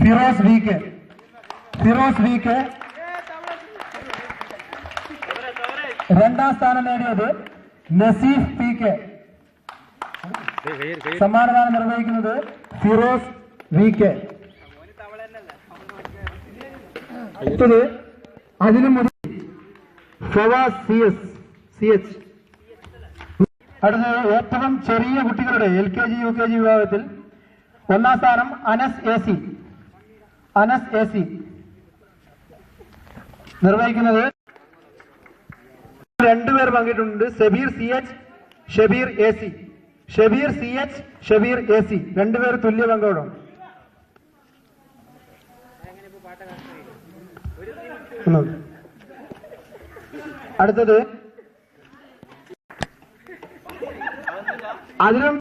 Firoz V K രണ്ടാം സ്ഥാനം നേടിയത് നസീഫ് പി കെ. സമ്മാനദാനം നിർവഹിക്കുന്നത് ഫിറോസ് വി കെ. അടുത്തത് അതിലും ഫവാസ് സി എച്ച്. അടുത്തത് ഏറ്റവും ചെറിയ കുട്ടികളുടെ LKG UKG വിഭാഗത്തിൽ ഒന്നാം സ്ഥാനം അനസ് എ സി നിർവഹിക്കുന്നത് രണ്ടുപേർ പങ്കിട്ടുണ്ട്. ഷബീർ എ സി രണ്ടുപേർ തുല്യ പങ്കോടും. അടുത്തത് അതിലും